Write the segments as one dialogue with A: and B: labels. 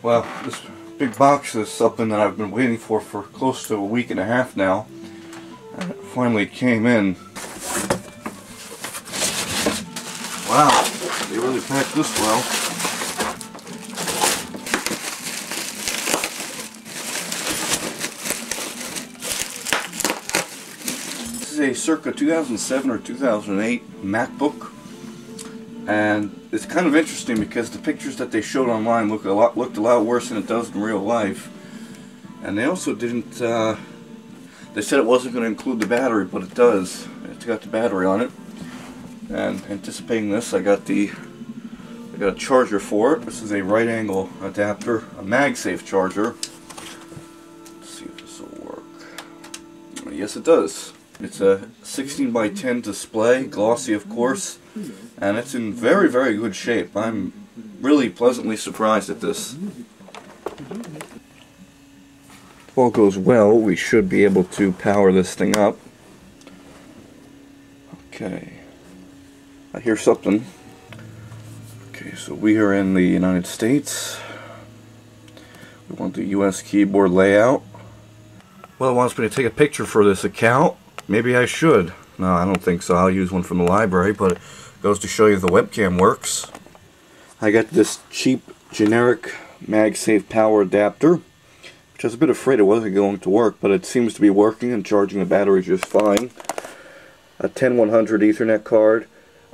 A: Well, this big box is something that I've been waiting for close to a week and a half now. And it finally came in. Wow, they really packed this well. This is a circa 2007 or 2008 MacBook. And it's kind of interesting because the pictures that they showed online looked a lot worse than it does in real life. And they also didn't, they said it wasn't going to include the battery, but it does. It's got the battery on it. And anticipating this, I got a charger for it. This is a right angle adapter, a MagSafe charger. Let's see if this will work. Yes, it does. It's a 16 by 10 display, glossy of course, and it's in very, very good shape. I'm really pleasantly surprised at this. If all goes well, we should be able to power this thing up. Okay. I hear something. Okay, so we are in the United States. We want the US keyboard layout. Well, it wants me to take a picture for this account. Maybe I should. No, I don't think so. I'll use one from the library, but it goes to show you the webcam works. I got this cheap, generic MagSafe power adapter, which I was a bit afraid it wasn't going to work, but it seems to be working and charging the battery just fine. A 10100 Ethernet card.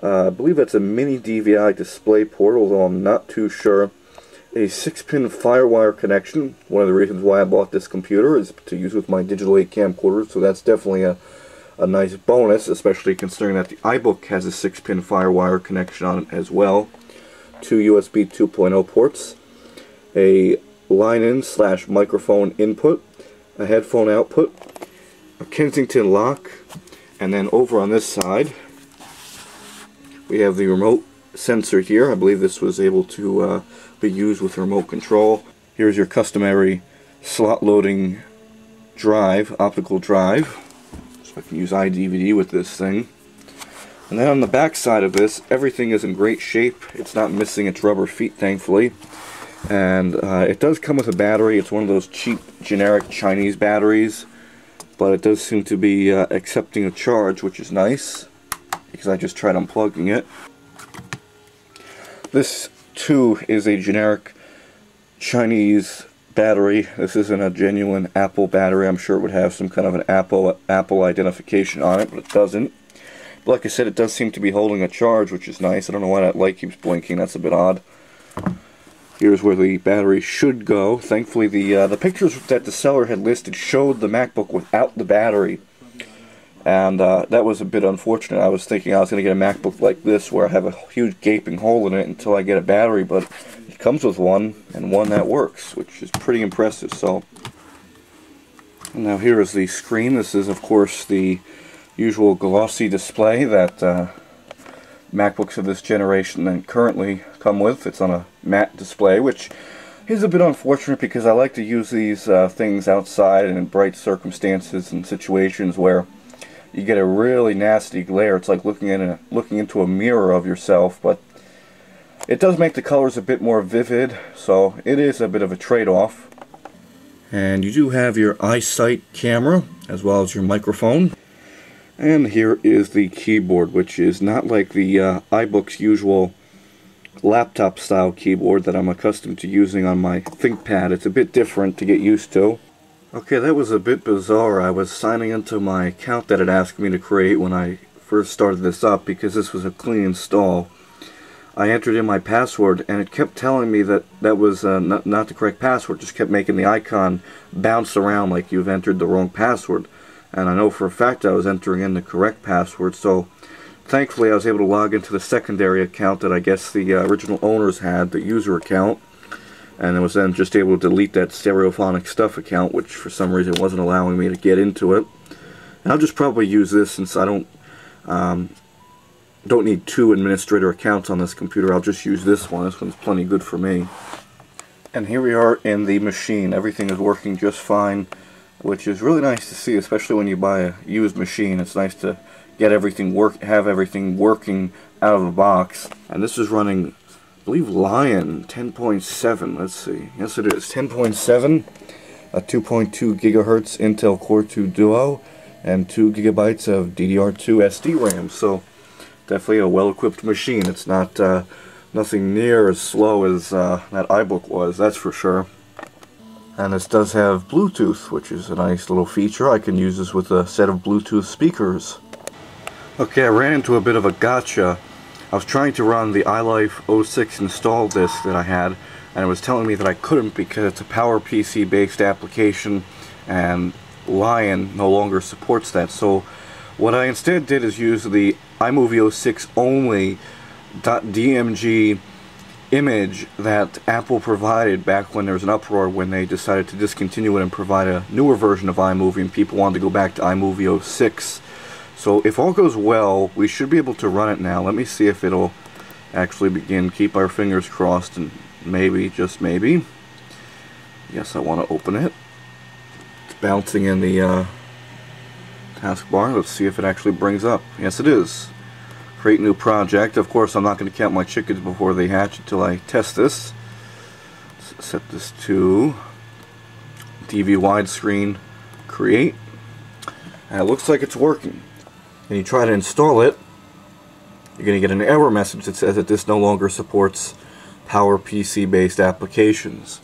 A: I believe that's a mini DVI display port, although I'm not too sure. A 6-pin FireWire connection. One of the reasons why I bought this computer is to use with my digital 8 camcorder, so that's definitely a nice bonus, especially considering that the iBook has a 6-pin FireWire connection on it as well. 2 USB 2.0 ports, a line-in / microphone input, a headphone output, a Kensington lock, and then over on this side we have the remote sensor here. I believe this was able to be used with remote control. Here's your customary slot loading drive, optical drive. I can use iDVD with this thing. And then on the back side of this, everything is in great shape. It's not missing its rubber feet, thankfully. And it does come with a battery. It's one of those cheap, generic Chinese batteries. But it does seem to be accepting a charge, which is nice, because I just tried unplugging it. This, too, is a generic Chinese battery. This isn't a genuine Apple battery. I'm sure it would have some kind of an Apple identification on it, but it doesn't. But like I said, it does seem to be holding a charge, which is nice. I don't know why that light keeps blinking. That's a bit odd. Here's where the battery should go. Thankfully, the pictures that the seller had listed showed the MacBook without the battery, and that was a bit unfortunate. I was thinking I was going to get a MacBook like this, where I have a huge gaping hole in it until I get a battery, but it comes with one, and one that works, which is pretty impressive. So, now here is the screen. This is, of course, the usual glossy display that MacBooks of this generation then currently come with. It's on a matte display, which is a bit unfortunate because I like to use these things outside and in bright circumstances and situations where you get a really nasty glare. It's like looking into a mirror of yourself, but it does make the colors a bit more vivid, so it is a bit of a trade-off. And you do have your iSight camera as well as your microphone. And here is the keyboard, which is not like the iBook's usual laptop style keyboard that I'm accustomed to using on my ThinkPad. It's a bit different to get used to. Okay, that was a bit bizarre. I was signing into my account that it asked me to create when I first started this up because this was a clean install. I entered in my password and it kept telling me that that was not the correct password. It just kept making the icon bounce around like you've entered the wrong password. And I know for a fact I was entering in the correct password, so thankfully I was able to log into the secondary account that I guess the original owners had, the user account, and I was then just able to delete that stereophonicstuff account, which for some reason wasn't allowing me to get into it. And I'll just probably use this since I don't need 2 administrator accounts on this computer. I'll just use this one. This one's plenty good for me. And here we are in the machine. Everything is working just fine, which is really nice to see, especially when you buy a used machine. It's nice to get everything have everything working out of the box. And this is running believe Lion 10.7. Let's see. Yes, it is 10.7. A 2.2 gigahertz Intel Core 2 Duo, and 2 gigabytes of DDR2 SD RAM. So definitely a well-equipped machine. It's not nothing near as slow as that iBook was, that's for sure. And this does have Bluetooth, which is a nice little feature. I can use this with a set of Bluetooth speakers. Okay, I ran into a bit of a gotcha. I was trying to run the iLife OSX install disk that I had, and it was telling me that I couldn't because it's a PowerPC based application and Lion no longer supports that. So what I instead did is use the iMovie 06 only .dmg image that Apple provided back when there was an uproar when they decided to discontinue it and provide a newer version of iMovie, and people wanted to go back to iMovie 06. So if all goes well, we should be able to run it now. Let me see if it'll actually begin. Keep our fingers crossed, and maybe, just maybe. Yes, I want to open it. It's bouncing in the taskbar. Let's see if it actually brings up. Yes, it is. Create new project. Of course, I'm not going to count my chickens before they hatch until I test this. Let's set this to TV widescreen. Create. And it looks like it's working. And you try to install it, you're going to get an error message that says that this no longer supports PowerPC based applications.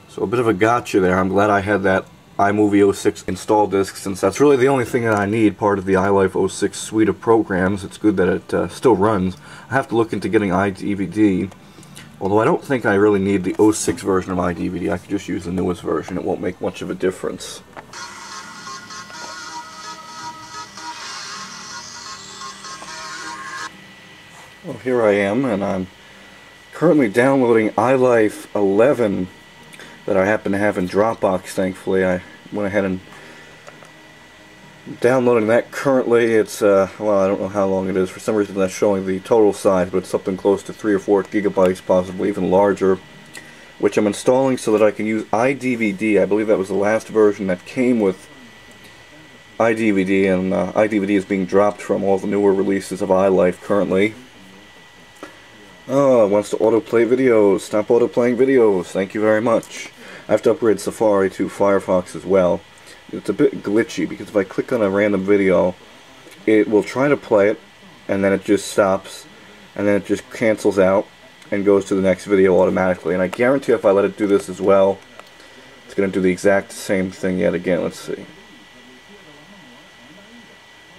A: So a bit of a gotcha there. I'm glad I had that iMovie 06 install disk, since that's really the only thing that I need, part of the iLife 06 suite of programs. It's good that it still runs. I have to look into getting iDVD, although I don't think I really need the 06 version of iDVD. I could just use the newest version. It won't make much of a difference. Well, here I am, and I'm currently downloading iLife 11 that I happen to have in Dropbox. Thankfully, I went ahead and downloading that currently. It's well, I don't know how long it is. For some reason, that's showing the total size, but it's something close to 3 or 4 gigabytes, possibly even larger, which I'm installing so that I can use iDVD. I believe that was the last version that came with iDVD, and iDVD is being dropped from all the newer releases of iLife currently. Oh, it wants to autoplay videos. Stop autoplaying videos. Thank you very much. I have to upgrade Safari to Firefox as well. It's a bit glitchy because if I click on a random video, it will try to play it, and then it just stops, and then it just cancels out and goes to the next video automatically. And I guarantee if I let it do this as well, it's going to do the exact same thing yet again. Let's see.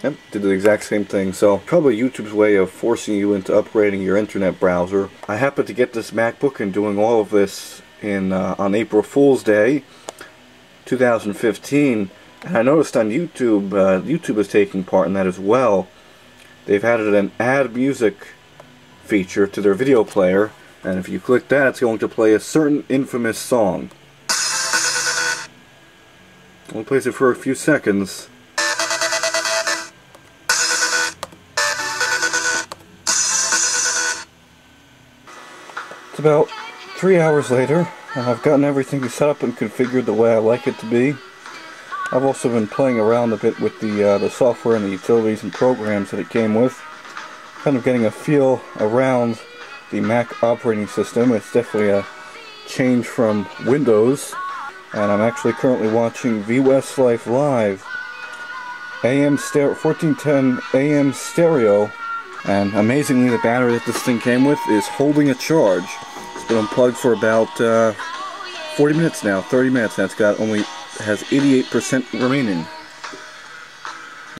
A: Yep, did the exact same thing. So probably YouTube's way of forcing you into upgrading your internet browser. I happened to get this MacBook and doing all of this in on April Fool's Day 2015, and I noticed on YouTube, YouTube is taking part in that as well. They've added an add music feature to their video player, and if you click that, it's going to play a certain infamous song. Only plays it for a few seconds. It's about 3 hours later, and I've gotten everything set up and configured the way I like it to be. I've also been playing around a bit with the software and the utilities and programs that it came with, kind of getting a feel around the Mac operating system. It's definitely a change from Windows, and I'm actually currently watching Westlife Live, AM stereo, 1410 AM stereo. And amazingly, the battery that this thing came with is holding a charge. It's been unplugged for about 40 minutes now, 30 minutes, and it's got has 88% remaining.